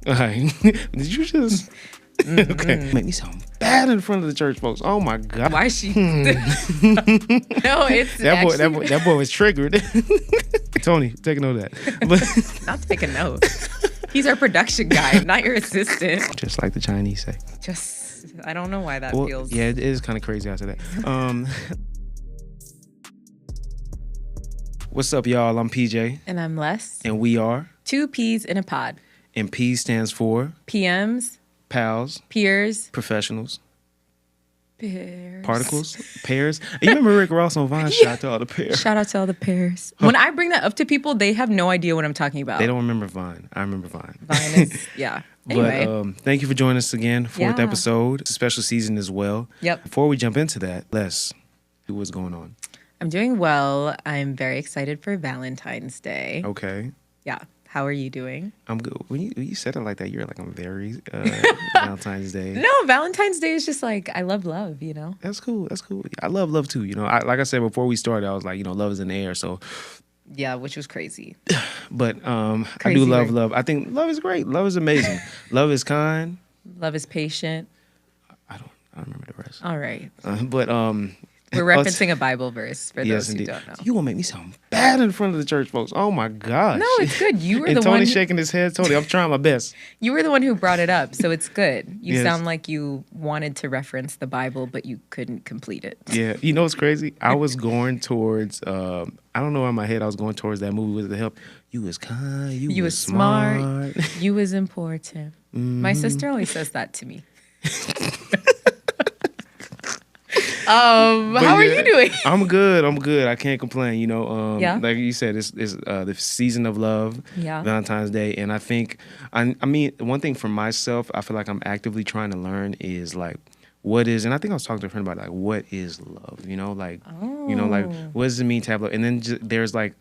Right. Did you just... Okay. Make me sound bad in front of the church folks. Oh my God. Why is she? No, it's that boy was triggered. Tony, take a note of that. But not take a note. He's our production guy, not your assistant. Just like the Chinese say. I don't know why that feels. Yeah, it is kind of crazy after that. What's up, y'all? I'm PJ. And I'm Les. And we are Two Peas in a Pod. And P stands for PMs. Pals. Peers. Professionals. Pairs. Particles. Pairs. You remember Rick Ross on Vine? Shout out to all the pairs. Shout out to all the pairs. When I bring that up to people, they have no idea what I'm talking about. They don't remember Vine. I remember Vine. Vine is, yeah. Anyway. But thank you for joining us again. Fourth episode. It's a special season as well. Yep. Before we jump into that, Les, what's going on? I'm doing well. I'm very excited for Valentine's Day. Okay. Yeah. How are you doing? I'm good. When you said it like that, you're like, I'm very Valentine's Day. No, Valentine's Day is just like, I love love, you know? That's cool. That's cool. I love love too. You know, like I said before we started, I was like, love is in the air. So, yeah, which was crazy. But I Crazy do love word. love. I think love is great. Love is amazing. Love is kind. Love is patient. I don't remember the rest. All right. But We're referencing a Bible verse for yes, those who indeed. don't know. You gonna make me sound bad in front of the church folks. Oh my gosh. No, it's good. You were and the Tony one. shaking his head. Tony, I'm trying my best. You were the one who brought it up, so it's good. You Yes. sound like you wanted to reference the Bible, but you couldn't complete it. Yeah, you know what's crazy? I was going towards, I don't know, in my head, I was going towards that movie with the help. You was kind, you was smart. You was important. My sister always says that to me. How are you doing? I'm good. I can't complain. You know, Yeah. like you said, it's the season of love, Yeah. Valentine's Day, and I think, I mean, one thing for myself, I feel like I'm actively trying to learn is like, what is, and I think I was talking to a friend about like, what is love? You know, like, what does it mean to have love? And then there's like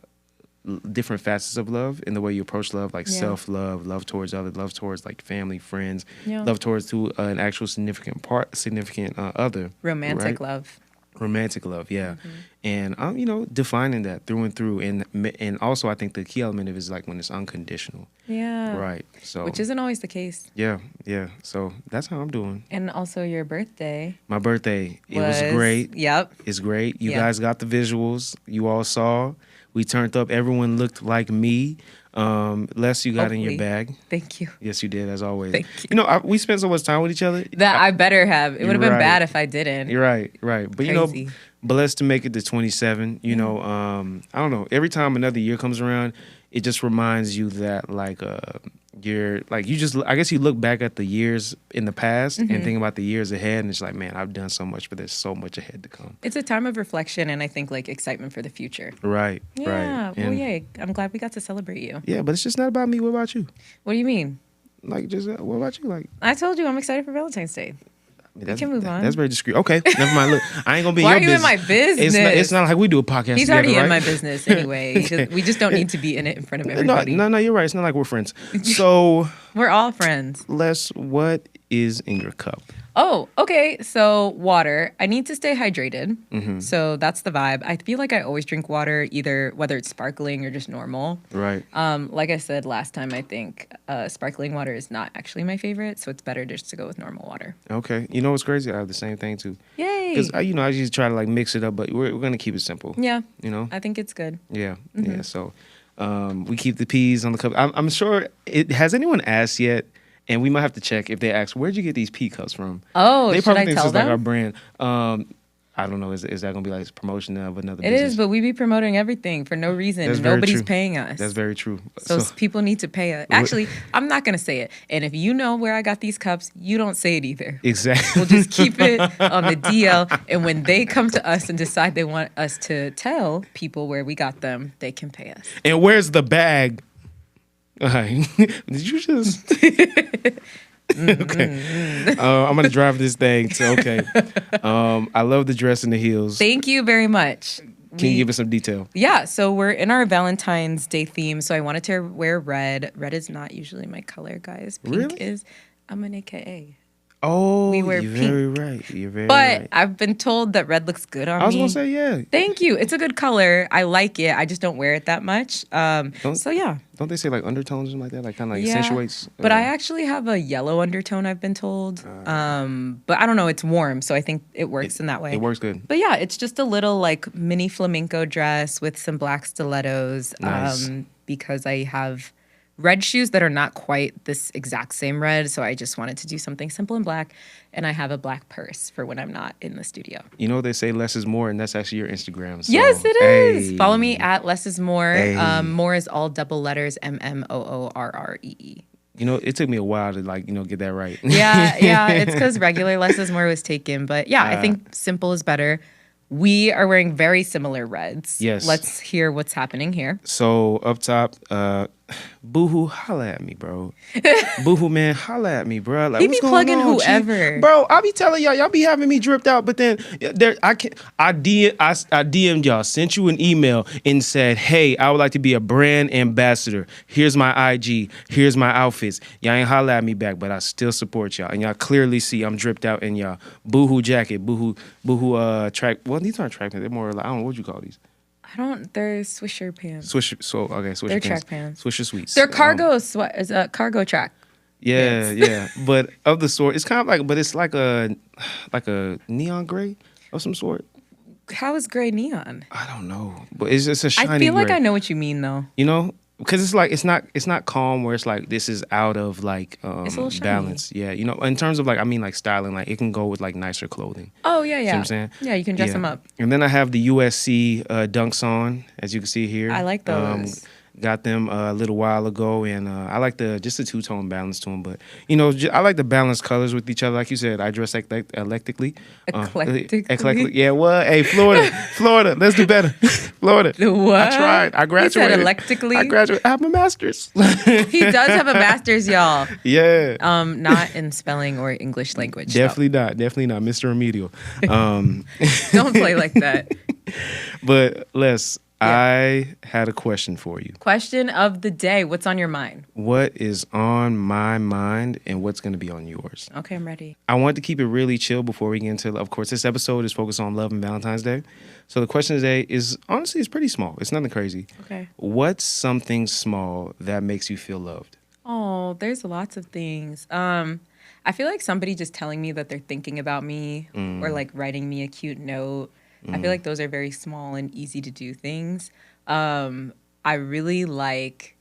different facets of love in the way you approach love, like self-love, love towards others, love towards like family, friends, love towards an actual significant other. Romantic love. Romantic love, yeah. And I'm, defining that through and through. And also I think the key element of it is like when it's unconditional. Yeah. Right. So Which isn't always the case. Yeah. So that's how I'm doing. And also your birthday. My birthday, it was great. Yep. It's great. You guys got the visuals. You all saw. We turned up. Everyone looked like me. Les, you got in your bag. Thank you. Yes, you did, as always. Thank you. We spent so much time with each other. That I better have. It would have been right. bad if I didn't. You're right. But, Crazy. Blessed to make it to 27. I don't know. Every time another year comes around, it just reminds you that, like, you're, like, I guess you look back at the years in the past and think about the years ahead, and it's like, man, I've done so much, but there's so much ahead to come. It's a time of reflection and I think, like, excitement for the future. Right. Yeah. Right. Well, yay. I'm glad we got to celebrate you. Yeah, but it's just not about me. What about you? What do you mean? Like, just what about you? Like, I told you I'm excited for Valentine's Day. We can move on. That's very discreet. Okay, never mind. Look, I ain't gonna be in Why your business. Why are you in my business? It's not like we do a podcast He's together, already right? in my business anyway. We just don't need to be in it in front of everybody. No, you're right. It's not like we're friends. So we're all friends. Les, what is in your cup? Oh, okay. So water. I need to stay hydrated. So that's the vibe. I feel like I always drink water, either whether it's sparkling or just normal. Right. Like I said last time, I think sparkling water is not actually my favorite, so it's better just to go with normal water. Okay. You know what's crazy? I have the same thing too. Yay. Because I usually try to like mix it up, but we're gonna keep it simple. Yeah. You know. I think it's good. Yeah. Yeah. So we keep the peas on the cup. I'm sure. Has anyone asked yet? And we might have to check if they ask, where'd you get these pea cups from? Oh, they should probably I think tell it's like them? our brand. I don't know. Is that going to be like promotion of another It business? is, but we be promoting everything for no reason. That's very Nobody's true. paying us. That's very true. So people need to pay us. Actually, I'm not going to say it. And if you know where I got these cups, you don't say it either. Exactly. We'll just keep it on the DL. And when they come to us and decide they want us to tell people where we got them, they can pay us. And where's the bag? Did you just... Okay. I'm going to drive this thing. So, okay. I love the dress and the heels. Thank you very much. Can you give us some detail? Yeah, so we're in our Valentine's Day theme, so I wanted to wear red. Red is not usually my color, guys. Pink Really? is. I'm an AKA. Oh, We wear you're pink. very right. You're very But right. I've been told that red looks good on I was me. gonna say, yeah. Thank you. It's a good color. I like it. I just don't wear it that much. Don't So yeah. don't they say like undertones or something like that? Like kind of like Yeah. accentuates. But I actually have a yellow undertone, I've been told. But I don't know, it's warm, so I think it works in that way. It works good. But yeah, it's just a little like mini flamenco dress with some black stilettos. Nice. Because I have red shoes that are not quite this exact same red, so I just wanted to do something simple and black. And I have a black purse for when I'm not in the studio. You know they say less is more, and that's actually your Instagram. So, Yes, it is. hey, Follow me at Less is More. Hey. More is all double letters, MMOORREE. You know, it took me a while to like, get that right. Yeah, it's because regular Less is More was taken. But yeah, I think simple is better. We are wearing very similar reds. Yes. Let's hear what's happening here. So up top, Boohoo, holla at me, bro. Boohoo, man, holla at me, bro. Like, He what's be going plugging on, G? whoever. Bro, I be telling y'all be having me dripped out, but then I DM'd y'all, sent you an email and said, hey, I would like to be a brand ambassador. Here's my IG. Here's my outfits. Y'all ain't holla at me back, but I still support y'all. And y'all clearly see I'm dripped out in y'all Boohoo jacket, Boohoo track. Well, these aren't track pants. They're more like, I don't know what you call these. They're Swisher pants. Swisher They're pants. track pants. Swisher sweets. They're cargo is a cargo track. Yeah, pants. yeah. But of the sort, it's kind of like, but it's like a neon gray of some sort. How is gray neon? I don't know, but it's just a shiny. I feel like gray. I know what you mean though. You know, because it's like it's not calm where it's like this is out of like It's a little shiny. balance. Yeah, in terms of like like styling, like it can go with like nicer clothing. Oh yeah. See what I'm saying? Yeah, you can dress them up. And then I have the USC dunks on, as you can see here. I like those. Got them a little while ago, and I like just the two-tone balance to them. But I like the balanced colors with each other. Like you said, I dress eclectically. Eclectically? Yeah. Well, hey, Florida. Let's do better. Florida. What? I tried. I graduated. You said eclectically? I graduated. I have my master's. He does have a master's, y'all. Yeah. Not in spelling or English language. though. Definitely not, Mr. Remedial. Don't play like that. But Les, Yeah. I had a question for you. Question of the day. What's on your mind? What is on my mind and what's going to be on yours? Okay, I'm ready. I wanted to keep it really chill before we get into, of course, this episode is focused on love and Valentine's Day. So the question today is, honestly, it's pretty small. It's nothing crazy. Okay. What's something small that makes you feel loved? Oh, there's lots of things. I feel like somebody just telling me that they're thinking about me or like writing me a cute note. I feel like those are very small and easy to do things. I really like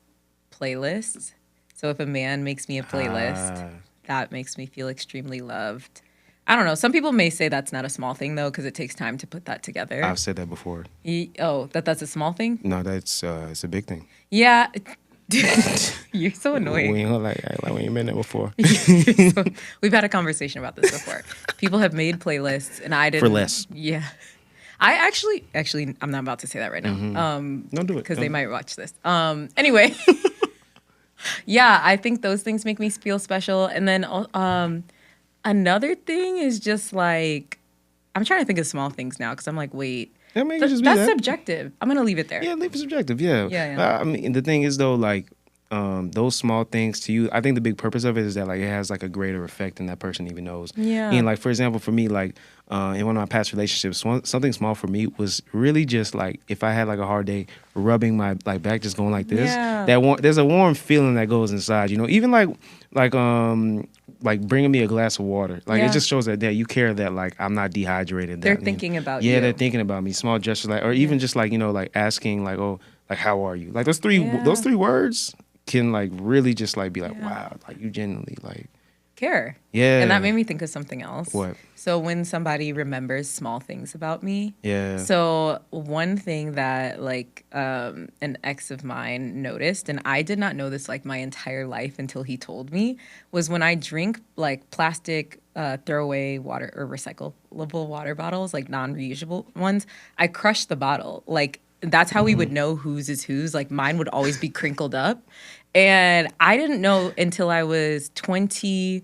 playlists. So if a man makes me a playlist, that makes me feel extremely loved. I don't know. Some people may say that's not a small thing though, because it takes time to put that together. I've said that before. That's a small thing? No, that's it's a big thing. Yeah. You're so annoying. We ain't like we ain't been there before. We've had a conversation about this before. People have made playlists, and I didn't. For less. Yeah. I actually, I'm not about to say that right now. Don't do it. Because they might watch this. Anyway. Yeah, I think those things make me feel special. And then another thing is just like, I'm trying to think of small things now because I'm like, wait. That's subjective. I'm going to leave it there. Yeah, leave it subjective. Yeah. Yeah. I mean, the thing is, though, like, those small things to you, I think the big purpose of it is that, like, it has, like, a greater effect than that person even knows. Yeah. And, like, for example, for me, like, in one of my past relationships, something small for me was really just, like, if I had, like, a hard day, rubbing my, like, back, just going like this. Yeah. There's a warm feeling that goes inside, even, like bringing me a glass of water. Like, it just shows that you care that, like, I'm not dehydrated. They're thinking about you. Yeah, they're thinking about me. Small gestures, like, or even just, like, like, asking, like, oh, like, how are you? Like, those three words can, like, really just, like, be like, wow, like, you genuinely, like, care. Yeah. And that made me think of something else. What? So when somebody remembers small things about me. Yeah. So one thing that like an ex of mine noticed, and I did not know this like my entire life until he told me, was when I drink like plastic throwaway water or recyclable water bottles, like non-reusable ones, I crush the bottle. Like that's how we would know whose is whose. Like mine would always be crinkled up. And I didn't know until I was 20,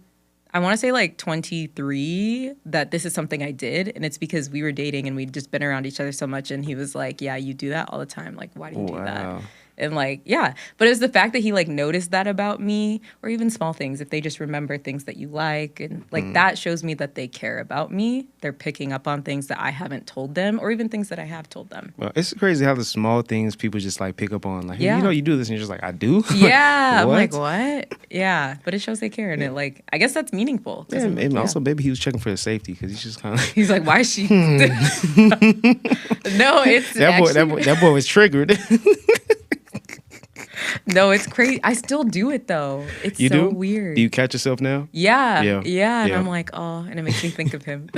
I want to say like 23, that this is something I did. And it's because we were dating and we'd just been around each other so much. And he was like, yeah, you do that all the time. Like, why do you do that? And like, yeah. But it was the fact that he like noticed that about me, or even small things, if they just remember things that you like. And like that shows me that they care about me. They're picking up on things that I haven't told them, or even things that I have told them. Well, it's crazy how the small things people just like pick up on. Like, hey, Yeah. you do this, and you're just like, I do. Yeah. I'm like, What? what? Yeah. But it shows they care. And it like, I guess that's meaningful. Yeah, and also maybe he was checking for his safety because he's just kind of. He's like, why is she? No, it's that boy was triggered. No, it's crazy. I still do it though. It's You so do? weird. Do you catch yourself now? Yeah. Yeah. Yeah. And Yeah. I'm like, oh, and it makes me think of him.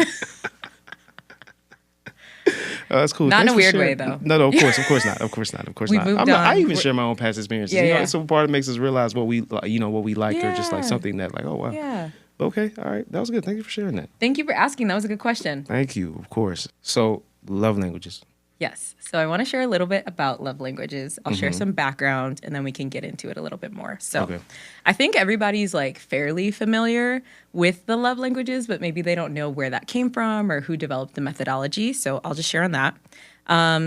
Oh, that's cool. Not in Thanks a for weird sharing. way, though. No, of course not. Of course We not. moved I on. even share my own past experiences. Yeah, yeah. It's a part that makes us realize what we like, or just like Yeah. something that like, oh wow. Yeah. Okay, all right, that was good. Thank you for sharing that. Thank you for asking. That was a good question. Thank you, of course. So, love languages. Yes. So I want to share a little bit about love languages. I'll share some background and then we can get into it a little bit more. So Okay. I think everybody's like fairly familiar with the love languages, but maybe they don't know where that came from or who developed the methodology. So I'll just share on that.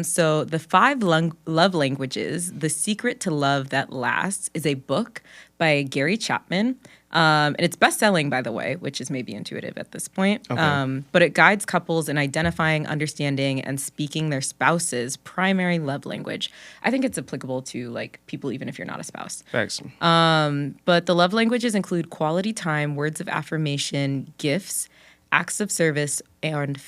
So the five love languages, The Secret to Love That Lasts, is a book by Gary Chapman. And it's best-selling, by the way, which is maybe intuitive at this point. Okay. But it guides couples in identifying, understanding, and speaking their spouse's primary love language. I think it's applicable to like people, even if you're not a spouse. Facts. But the love languages include quality time, words of affirmation, gifts, acts of service, and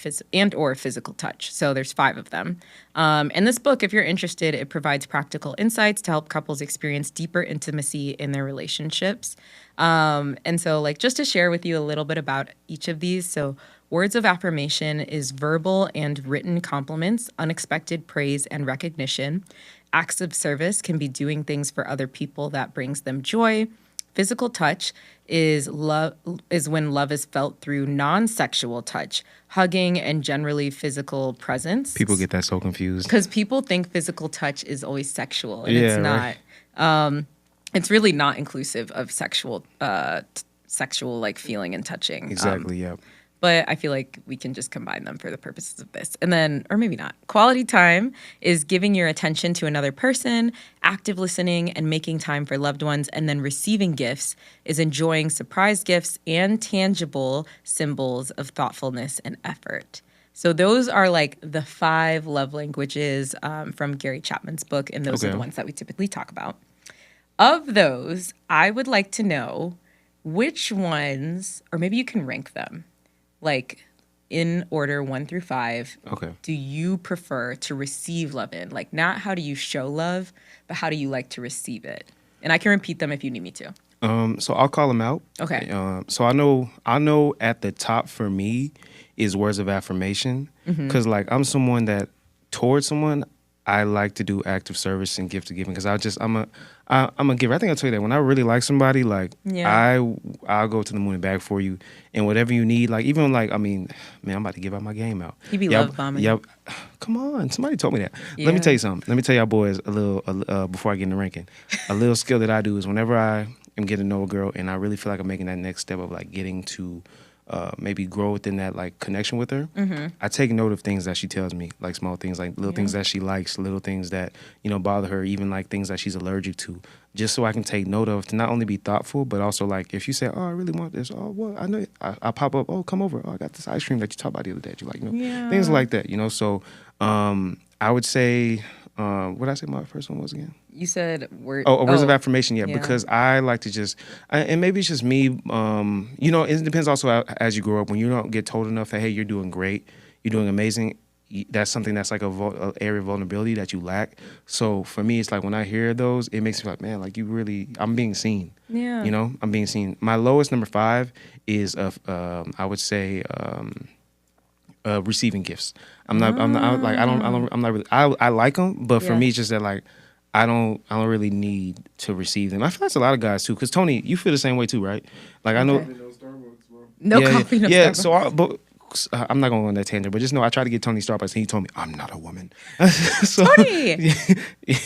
or physical touch. So there's 5 of them. In this book, if you're interested, it provides practical insights to help couples experience deeper intimacy in their relationships. And so like just to share with you a little bit about each of these. So words of affirmation is verbal and written compliments, unexpected praise and recognition. Acts of service can be doing things for other people that brings them joy. Physical touch is when love is felt through non-sexual touch, hugging, and generally physical presence. People get that so confused. Because people think physical touch is always sexual, and Yeah, it's not. right. It's really not inclusive of sexual like feeling and touching. Exactly. Yeah. But I feel like we can just combine them for the purposes of this. And then, or maybe not. Quality time is giving your attention to another person, active listening, and making time for loved ones. And then receiving gifts is enjoying surprise gifts and tangible symbols of thoughtfulness and effort. So those are like the 5 love languages from Gary Chapman's book. And those are the ones that we typically talk about. Of those, I would like to know which ones, or maybe you can rank them, like in order 1 through 5. Okay. Do you prefer to receive love in? Like not how do you show love, but how do you like to receive it? And I can repeat them if you need me to. So I'll call them out. Okay. So I know at the top for me is words of affirmation, because like I'm someone that towards someone I like to do active service and gift giving, because I'm a giver. I think I told you that when I really like somebody, like I'll go to the moon and back for you, and whatever you need. Like even like man, I'm about to give out my game out. You be love bombing. Yep. Come on, somebody told me that. Yeah. Let me tell you something. Let me tell y'all boys a little before I get in the ranking. A little skill that I do is whenever I am getting to know a girl and I really feel like I'm making that next step of like getting to maybe grow within that like connection with her. I take note of things that she tells me, like small things, like little things that she likes, little things that bother her, even like things that she's allergic to, just so I can take note of, to not only be thoughtful, but also like if you say, oh, I really want this, oh, well, I know, I pop up, oh, come over, oh, I got this ice cream that you talked about the other day, you like, things like that, So I would say, what did I say my first one was again? You said words. Words of affirmation, yeah, because I like to just, and maybe it's just me, it depends also as you grow up. When you don't get told enough that, hey, you're doing great, you're doing amazing, that's something that's like a area of vulnerability that you lack. So for me, it's like when I hear those, it makes me like, man, like I'm being seen. Yeah. I'm being seen. My lowest number 5 is I would say receiving gifts. I'm not really, I like them, but for me, it's just that like, I don't really need to receive them. I feel that's a lot of guys too. Cause Tony, you feel the same way too, right? Like I know. No coffee, no yeah. Starbucks. So I'm not going to go on that tangent, but just know I tried to get Tony Starbucks, and he told me I'm not a woman. Tony,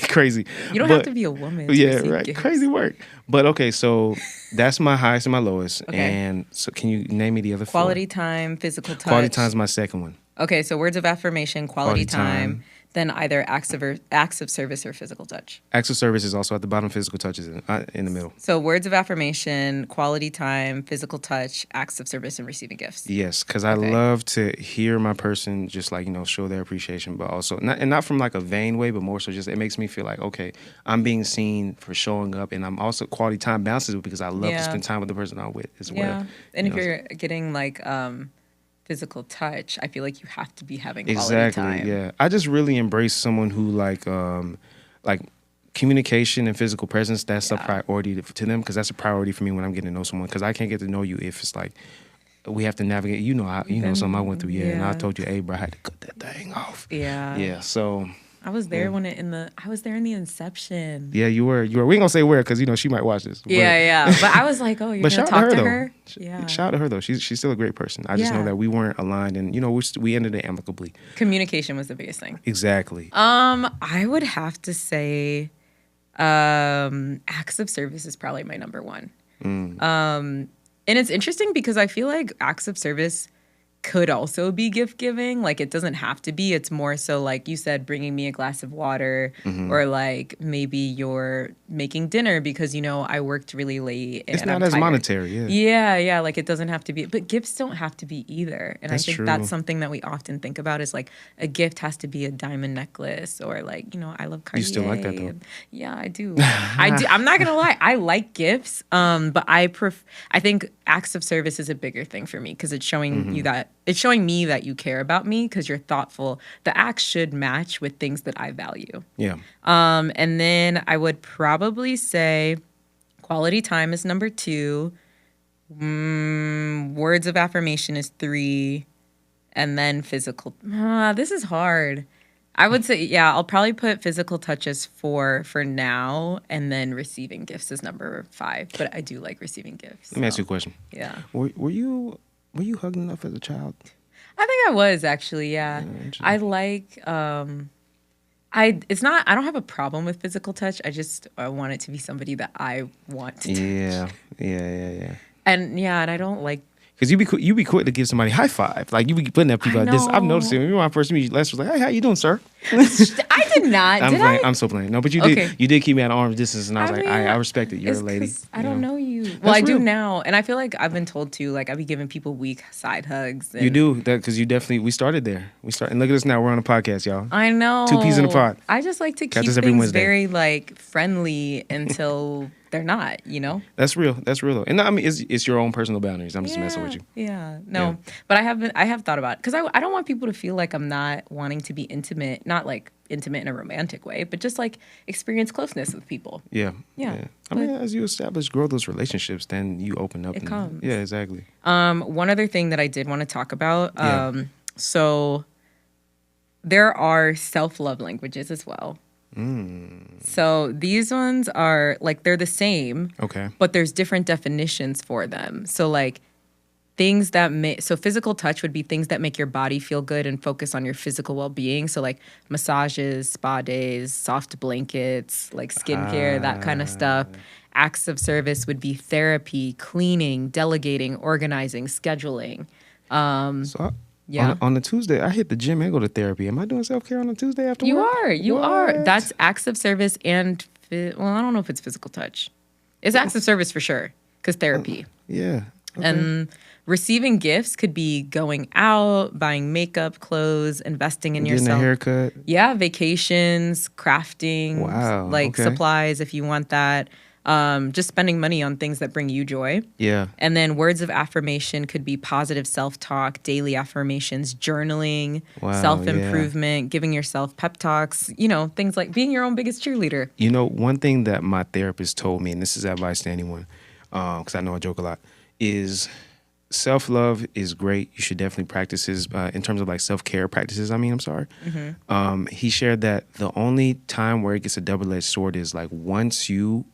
crazy. You don't have to be a woman. To yeah, right. Gifts. Crazy work. But okay, so that's my highest and my lowest. Okay. And so, can you name me the other 4? Quality time, physical touch. Quality time is my second one. Okay, so words of affirmation, quality time, then either acts of service or physical touch. Acts of service is also at the bottom. Physical touch is in the middle. So words of affirmation, quality time, physical touch, acts of service, and receiving gifts. Yes, because I love to hear my person just like, show their appreciation, but also not from like a vain way, but more so just it makes me feel like, okay, I'm being seen for showing up, and I'm also quality time balances because I love to spend time with the person I'm with as well. And if you're getting like physical touch, I feel like you have to be having quality exactly time. Yeah, I just really embrace someone who like communication and physical presence. That's a priority to them, because that's a priority for me when I'm getting to know someone, because I can't get to know you if it's like we have to navigate. Something I went through. And I told you, hey bro, I had to cut that thing off. So I was there I was there in the inception. Yeah, you were. We ain't gonna say where, because she might watch this. But I was like, oh, you're gonna talk to her. Yeah, shout out to her though. She's still a great person. I just know that we weren't aligned, and we ended it amicably. Communication was the biggest thing. Exactly. I would have to say, acts of service is probably my number one. And it's interesting because I feel like acts of service could also be gift giving. Like, it doesn't have to be. It's more so, like you said, bringing me a glass of water, or like maybe you're making dinner because I worked really late. It's not as monetary. Yeah. Like, it doesn't have to be. But gifts don't have to be either. And that's I think true. That's something that we often think about is like a gift has to be a diamond necklace, or like I love Cartier. You still like that though? Yeah, I do. I do. I'm not gonna lie. I like gifts. But I think acts of service is a bigger thing for me because it's showing it's showing me that you care about me because you're thoughtful. The acts should match with things that I value. Yeah. And then I would probably say quality time is number 2. Words of affirmation is 3. And then physical. This is hard. I would say, I'll probably put physical touch as 4 for now, and then receiving gifts is number 5. But I do like receiving gifts. Let me ask you a question. Yeah. Were you hugged enough as a child? I think I was actually, yeah. I like I don't have a problem with physical touch. I want it to be somebody that I want to touch. Yeah. And I don't like, because you be quick to give somebody a high five. Like, you be putting at people like this. I've noticed it. When I first meet you, Les was like, hey, how you doing, sir? I did not. I'm so playing. No, but you did. You did keep me at arm's distance, and I was I respect it. You're a lady. I don't know you. Well, I do now, and I feel like I've been told to. Like, I be giving people weak side hugs. You do that because we started there. And look at us now. We're on a podcast, y'all. I know. 2 peas in a pod. I just like to keep things very like friendly until they're not. That's real. Though. And I mean, it's your own personal boundaries. I'm just messing with you. Yeah. No. But I have thought about it because I don't want people to feel like I'm not wanting to be intimate. Not like intimate in a romantic way, but just like experience closeness with people. Yeah. I mean, as you grow those relationships, then you open up. It comes. Yeah, exactly. One other thing that I did want to talk about. So there are self-love languages as well. So these ones are like, they're the same. Okay. But there's different definitions for them. So like things that so physical touch would be things that make your body feel good and focus on your physical well-being. So like massages, spa days, soft blankets, like skincare, that kind of stuff. Acts of service would be therapy, cleaning, delegating, organizing, scheduling. On the Tuesday, I hit the gym and go to therapy. Am I doing self-care on a Tuesday after work? You are. That's acts of service and, I don't know if it's physical touch. It's acts of service for sure, because therapy. Yeah. Okay. And receiving gifts could be going out, buying makeup, clothes, investing in yourself. Getting a haircut. Yeah, vacations, crafting. Wow. Supplies if you want that. Just spending money on things that bring you joy. Yeah. And then words of affirmation could be positive self-talk, daily affirmations, journaling, self-improvement, giving yourself pep talks, things like being your own biggest cheerleader. One thing that my therapist told me, and this is advice to anyone, because I know I joke a lot, is self-love is great. You should definitely practice his, in terms of like self-care practices. He shared that the only time where it gets a double-edged sword is like once you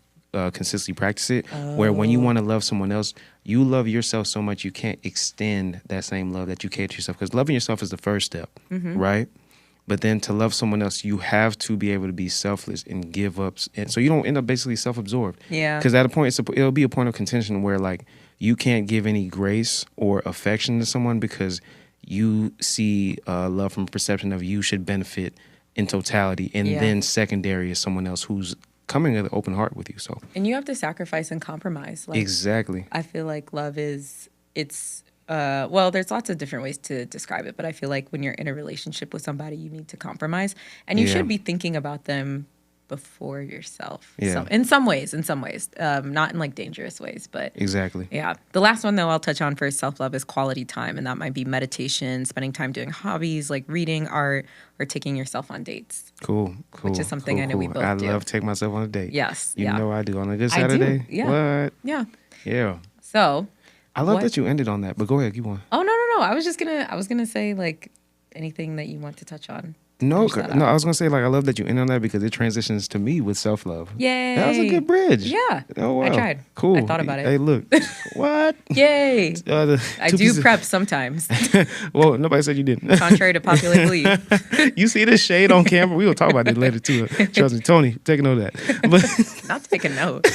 consistently practice it, where when you want to love someone else, you love yourself so much you can't extend that same love that you care to yourself, because loving yourself is the first step, right? But then to love someone else, you have to be able to be selfless and give up, and so you don't end up basically self-absorbed. Yeah. Because at a point, it'll be a point of contention where like you can't give any grace or affection to someone because you see love from a perception of you should benefit in totality, and Yeah. then secondary is someone else who's coming with an open heart with you. So And you have to sacrifice and compromise. Like, exactly. I feel like love well, there's lots of different ways to describe it, but I feel like when you're in a relationship with somebody, you need to compromise, and you Yeah. should be thinking about them before yourself. Yeah. So in some ways, not in like dangerous ways, but Exactly. yeah. The last one though I'll touch on for self-love is quality time, and that might be meditation, spending time doing hobbies like reading, art, or taking yourself on dates. Cool. Which is something I know we both I do. love to take myself on a date. Yes. You Yeah. know I do on a good I do, Saturday. yeah. What? Yeah. Yeah. So I love what- that you ended on that, but go ahead, keep on. Oh no. I was gonna say like anything that you want to touch on. No, Finish that no, out. I was gonna say like I love that you ended on that because it transitions to me with self love. Yay. That was a good bridge. Yeah. Oh wow. I tried. Cool. I thought about it. Hey, look. What? Yay. I do pieces- prep sometimes, Well, nobody said you didn't. contrary to popular belief. You see this shade on camera? We will talk about it later too. Trust me, Tony, take a note of that. But Not to take a note.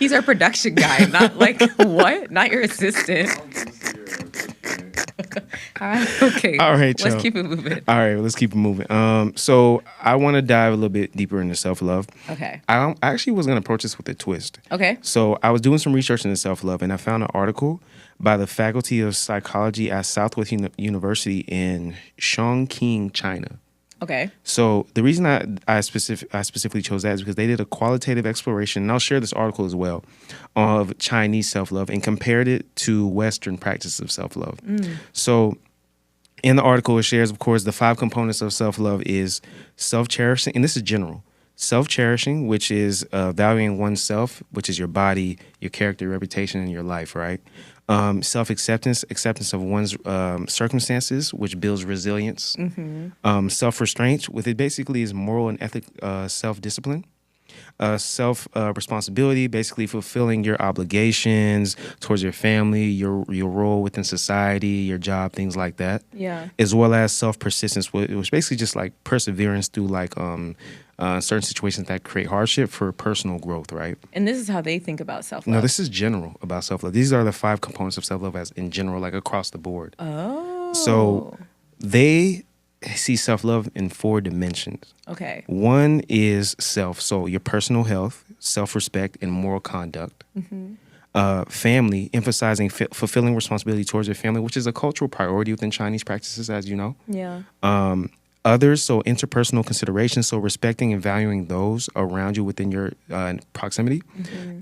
He's our production guy, not like what? Not your assistant. Okay. All right, Let's y'all. keep it moving. all right, let's keep it moving. So I want to dive a little bit deeper into self love. Okay. I actually was gonna approach this with a twist. Okay. So I was doing some research into self-love, and I found an article by the Faculty of Psychology at Southwest University in Chongqing, China. Okay. So the reason I specifically chose that is because they did a qualitative exploration, and I'll share this article as well, of Chinese self-love and compared it to Western practices of self-love. So in the article, it shares, of course, the 5 components of self-love is self-cherishing, and this is general. Self-cherishing, which is valuing oneself, which is your body, your character, your reputation, and your life, right? Self-acceptance, acceptance of one's circumstances, which builds resilience. Self-restraint, with it basically is moral and ethic self-discipline. Self-responsibility, basically fulfilling your obligations towards your family, your role within society, your job, things like that. Yeah. As well as self-persistence, which basically just like perseverance through like certain situations that create hardship for personal growth, right? And this is how they think about self-love. No, this is general about self-love. These are the 5 components of self-love as in general, like across the board. Oh. So they see self-love in 4 dimensions. Okay. One is self, so your personal health, self-respect, and moral conduct. Family, emphasizing fulfilling responsibility towards your family, which is a cultural priority within Chinese practices, as you know. Yeah. Others, so interpersonal considerations, so respecting and valuing those around you within your proximity,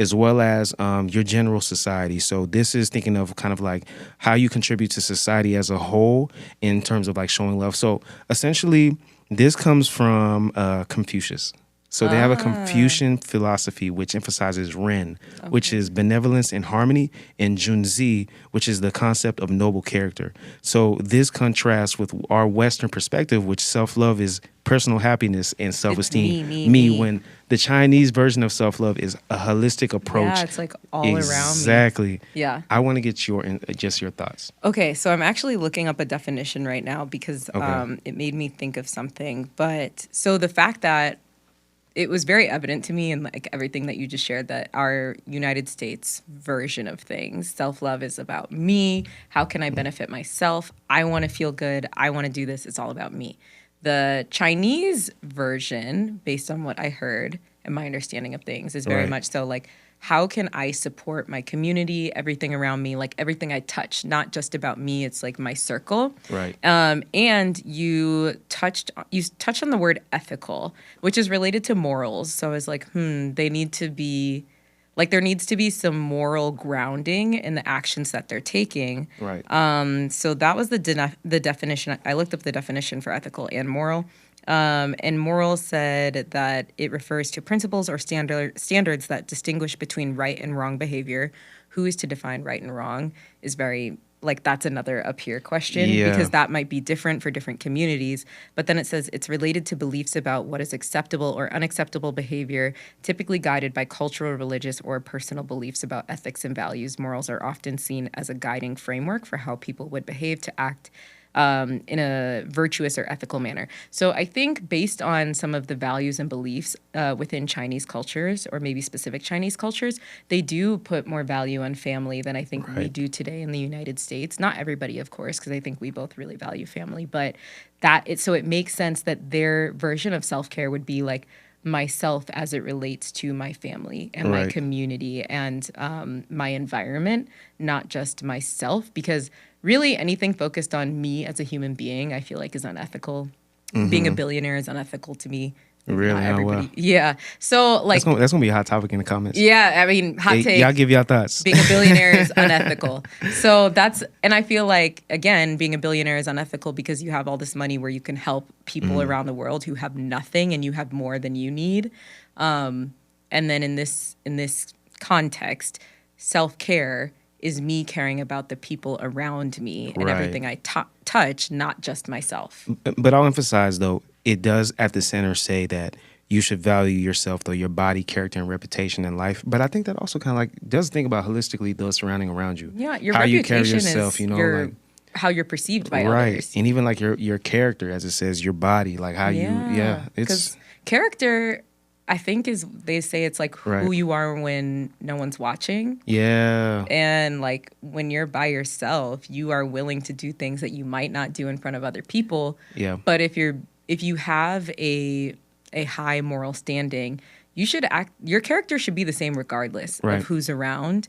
as well as your general society. So this is thinking of kind of like how you contribute to society as a whole in terms of like showing love. So essentially, this comes from Confucius. So they have a Confucian philosophy which emphasizes Ren, which is benevolence and harmony, and Junzi, which is the concept of noble character. So this contrasts with our Western perspective, which self-love is personal happiness and self-esteem. me. When the Chinese version of self-love is a holistic approach. Yeah, it's like all around me. Exactly. Yeah. I want to get just your thoughts. Okay, so I'm actually looking up a definition right now because it made me think of something. But so the fact that it was very evident to me in like everything that you just shared that our United States version of things, self-love is about me. How can I benefit myself? I want to feel good. I want to do this. It's all about me. The Chinese version, based on what I heard and my understanding of things, is very Right. much so like, how can I support my community, everything around me, like everything I touch, not just about me, it's like my circle. Right. And you touched on the word ethical, which is related to morals. So I was like, they need to be, like there needs to be some moral grounding in the actions that they're taking. Right. So that was the definition. I looked up the definition for ethical and moral. And moral said that it refers to principles or standards that distinguish between right and wrong behavior. Who is to define right and wrong is very, like, that's another up here question because that might be different for different communities. But then it says it's related to beliefs about what is acceptable or unacceptable behavior, typically guided by cultural, religious, or personal beliefs about ethics and values. Morals are often seen as a guiding framework for how people would behave to act in a virtuous or ethical manner. So I think based on some of the values and beliefs within Chinese cultures, or maybe specific Chinese cultures, they do put more value on family than I think we Right. do today in the United States. Not everybody, of course, because I think we both really value family, but so it makes sense that their version of self-care would be like myself as it relates to my family and my Right. community and my environment, not just myself, because really anything focused on me as a human being, I feel like is unethical. Being a billionaire is unethical to me. Really? Not Oh, wow. everybody. Yeah. So like, That's gonna be a hot topic in the comments. yeah, I mean, hot Hey, take. y'all give y'all thoughts. Being a billionaire is unethical. So and I feel like, again, being a billionaire is unethical because you have all this money where you can help people around the world who have nothing and you have more than you need. And then in this context, self-care is me caring about the people around me and Right. everything I touch, not just myself. But I'll emphasize though, it does at the center say that you should value yourself, though, your body, character, and reputation in life. But I think that also kind of like does think about holistically those surrounding around you. Yeah, your how you carry reputation yourself, is you know, your like how you're perceived by right, others. and even like your character, as it says, your body, like how it's because character, I think they say it's like who Right. you are when no one's watching. yeah, And like when you're by yourself, you are willing to do things that you might not do in front of other people. yeah, But if you have a high moral standing, your character should be the same regardless Right. of who's around.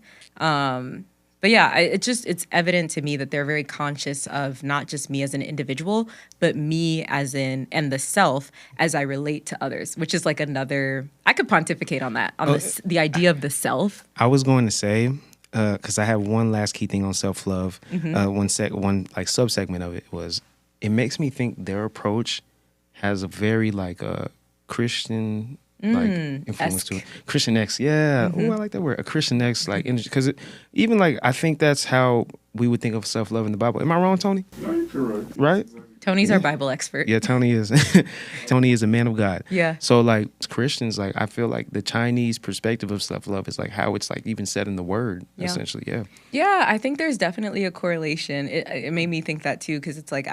But yeah, it's evident to me that they're very conscious of not just me as an individual, but me and the self as I relate to others, which is like I could pontificate on that, on the idea of the self. I was going to say, because I have one last key thing on self-love. One like sub-segment of it was, it makes me think their approach has a very like a Christian like influence to it. Christian X, yeah. Oh, I like that word. A Christian X, like, because even like I think that's how we would think of self-love in the Bible. Am I wrong, Tony? No, you're correct. Right? Tony's our Bible expert. Yeah, Tony is Tony is a man of God. Yeah. So like Christians, like I feel like the Chinese perspective of self-love is like how it's like even said in the word, essentially. Yeah. Yeah, I think there's definitely a correlation. It made me think that too, because it's like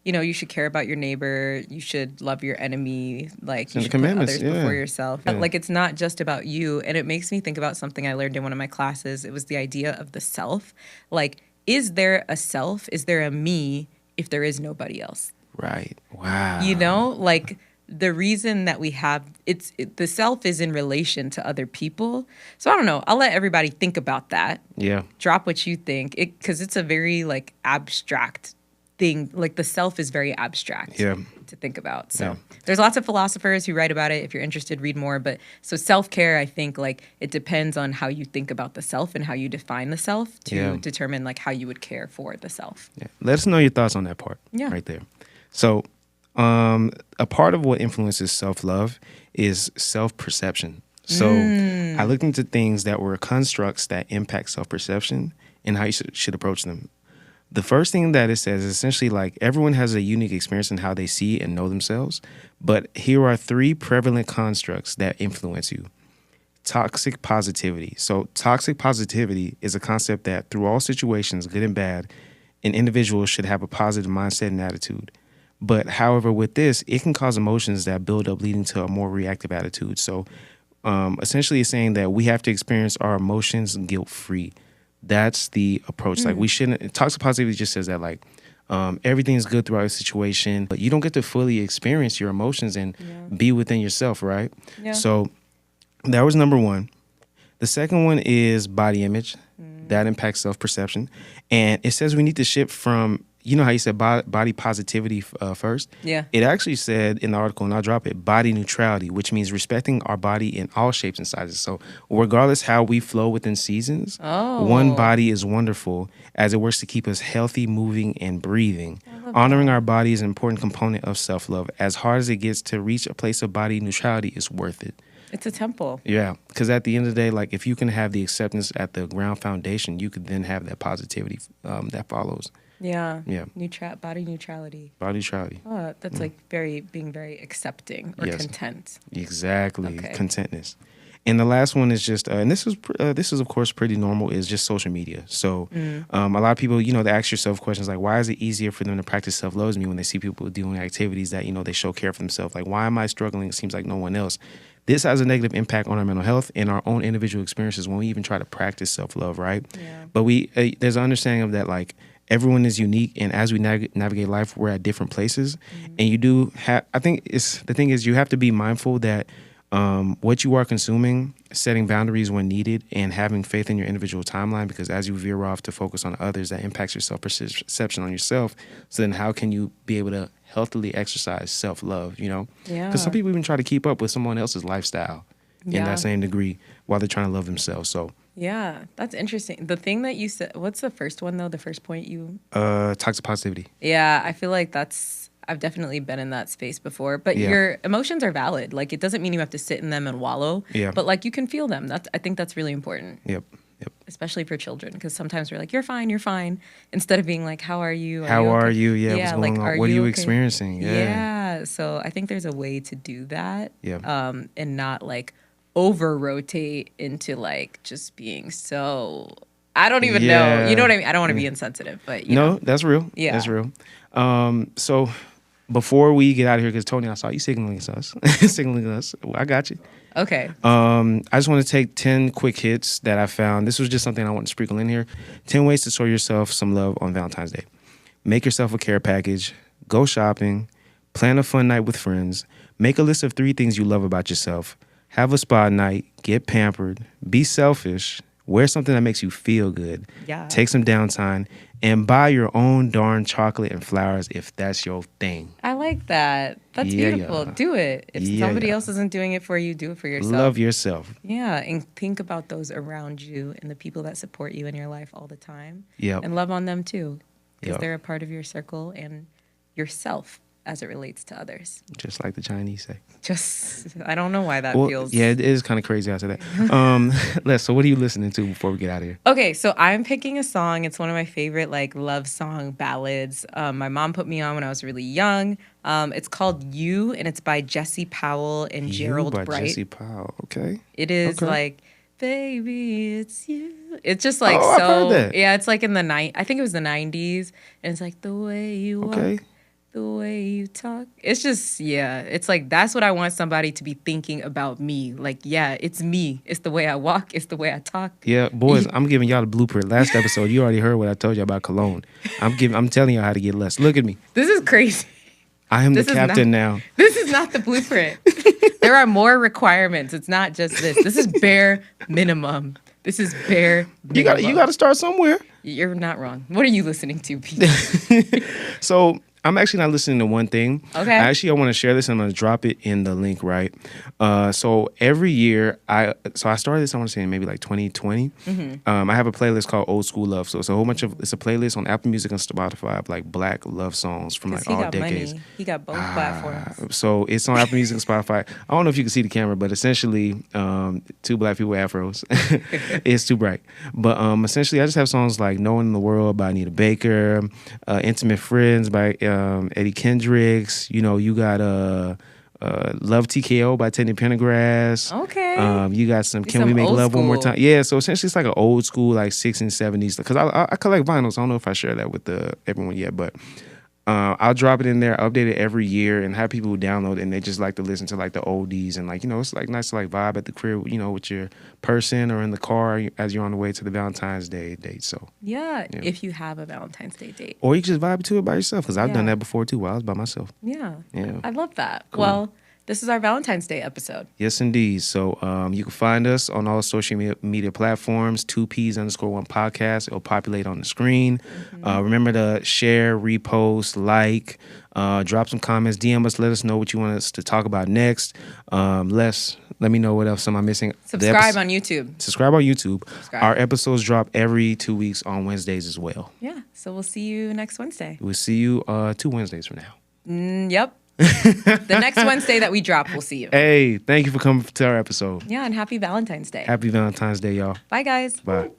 you should care about your neighbor, you should love your enemy, like you should put others before yourself. Yeah. Like it's not just about you, and it makes me think about something I learned in one of my classes. It was the idea of the self. Like, is there a self? Is there a me if there is nobody else? Right. Wow. You know, like the reason that we have the self is in relation to other people. So I don't know. I'll let everybody think about that. Yeah. Drop what you think, because it's a very like abstract thing. Like the self is very abstract to think about. So there's lots of philosophers who write about it. If you're interested, read more. But so self-care, I think like it depends on how you think about the self and how you define the self to determine like how you would care for the self. Yeah. Let us know your thoughts on that part. Yeah. Right there. So a part of what influences self-love is self-perception. So I looked into things that were constructs that impact self-perception and how you should approach them. The first thing that it says is essentially like everyone has a unique experience in how they see and know themselves, but here are 3 prevalent constructs that influence you. Toxic positivity. So toxic positivity is a concept that through all situations, good and bad, an individual should have a positive mindset and attitude. But however, with this, it can cause emotions that build up, leading to a more reactive attitude. So essentially it's saying that we have to experience our emotions guilt-free. That's the approach. Like we shouldn't, toxic positivity just says that like everything's good throughout a situation, but you don't get to fully experience your emotions and be within yourself, right? Yeah. So that was number 1. The second one is body image. That impacts self-perception. And it says we need to shift from, you know how you said body positivity first? Yeah. It actually said in the article, and I'll drop it, body neutrality, which means respecting our body in all shapes and sizes. So regardless how we flow within seasons, one body is wonderful as it works to keep us healthy, moving, and breathing. Honoring our body is an important component of self-love. As hard as it gets to reach a place of body neutrality, is worth it. It's a temple. Yeah, because at the end of the day, like if you can have the acceptance at the ground foundation, you could then have that positivity that follows. Yeah. Yeah. Body neutrality. Body neutrality. Oh, that's like being very accepting or content. Exactly. Okay. Contentness. And the last one is just, and this is of course pretty normal, is just social media. So a lot of people, they ask yourself questions like, why is it easier for them to practice self-love as me when they see people doing activities that, they show care for themselves? Like, why am I struggling? It seems like no one else. This has a negative impact on our mental health and our own individual experiences when we even try to practice self-love, right? Yeah. But there's an understanding of that, like, everyone is unique, and as we navigate life, we're at different places. And you do have, I think the thing is, you have to be mindful that what you are consuming, setting boundaries when needed, and having faith in your individual timeline, because as you veer off to focus on others, that impacts your self-perception on yourself. So then how can you be able to healthily exercise self-love, Yeah. Because some people even try to keep up with someone else's lifestyle in that same degree while they're trying to love themselves. So yeah, that's interesting. The thing that you said, what's the first one though? The first point you... toxic positivity. Yeah, I feel like I've definitely been in that space before, but your emotions are valid. Like, it doesn't mean you have to sit in them and wallow, but like, you can feel them. I think that's really important. Yep. Especially for children, because sometimes we're like, you're fine, instead of being like, how are you? How are you? Yeah, what's going on? What are you experiencing? Yeah. So I think there's a way to do that. Yeah. And not like over rotate into like just being so, I don't even know. You know what I mean? I don't want to be insensitive, but you know. That's real. Yeah. That's real. So before we get out of here, because Tony, I saw you signaling us. Well, I got you. Okay. I just want to take 10 quick hits that I found. This was just something I want to sprinkle in here. 10 ways to show yourself some love on Valentine's Day. Make yourself a care package. Go shopping. Plan a fun night with friends. Make a list of 3 things you love about yourself. Have a spa night. Get pampered. Be selfish. Wear something that makes you feel good. Yeah. Take some downtime. And buy your own darn chocolate and flowers if that's your thing. I like that. That's beautiful. Do it. If somebody else isn't doing it for you, do it for yourself. Love yourself. Yeah, and think about those around you and the people that support you in your life all the time. Yeah. And love on them too, because they're a part of your circle and yourself as it relates to others. Just like the Chinese say. I don't know why that feels... Yeah, it is kind of crazy after that. Les, so what are you listening to before we get out of here? Okay, so I'm picking a song. It's one of my favorite like love song ballads. My mom put me on when I was really young. It's called You, and it's by Jesse Powell and Gerald Bright. Jesse Powell, okay. It is like, baby, it's you. It's just like I've heard that. Yeah, it's like in the I think it was the 90s, and it's like the way you walk. The way you talk. It's just, it's like, that's what I want somebody to be thinking about me. Like, it's me. It's the way I walk. It's the way I talk. Yeah, boys, I'm giving y'all the blueprint. Last episode, you already heard what I told you about cologne. I'm telling y'all how to get less. Look at me. This is crazy. I am the captain now. This is not the blueprint. There are more requirements. It's not just this. This is bare minimum. This is bare minimum. You got to start somewhere. You're not wrong. What are you listening to, Pete? So I'm actually not listening to one thing. Okay. I want to share this. I'm going to drop it in the link, right? So every year, I started this, I want to say in maybe like 2020. I have a playlist called Old School Love. So it's a whole bunch of, it's a playlist on Apple Music and Spotify of like black love songs from like all decades. Money. He got both platforms. So it's on Apple Music and Spotify. I don't know if you can see the camera, but essentially 2 black people with afros. It's too bright. But essentially I just have songs like No One in the World by Anita Baker, Intimate Friends by Eddie Kendricks. You got Love TKO by Teddy Pendergrass. Okay. You got some Can We Make Love One More Time? Yeah, so essentially it's like an old school like 60s and 70s, because I collect vinyls. I don't know if I share that with everyone yet, but I'll drop it in there, update it every year, and have people who download it, and they just like to listen to like the oldies, and like, it's like nice to like vibe at the crib, with your person or in the car as you're on the way to the Valentine's Day date. So yeah, if you have a Valentine's Day date, or you can just vibe to it by yourself, because I've done that before too while I was by myself. Yeah, yeah, I love that. Cool. Well, this is our Valentine's Day episode. Yes, indeed. So you can find us on all social media platforms, 2Ps_1 podcast. It'll populate on the screen. Remember to share, repost, like, drop some comments, DM us, let us know what you want us to talk about next. Let me know what else am I missing. Subscribe on YouTube. Subscribe on YouTube. Our episodes drop every 2 weeks on Wednesdays as well. Yeah, so we'll see you next Wednesday. We'll see you 2 Wednesdays from now. Yep. The next Wednesday that we drop, we'll see you. Hey, thank you for coming to our episode. Yeah, and happy Valentine's Day. Happy Valentine's Day, y'all. Bye, guys. Bye.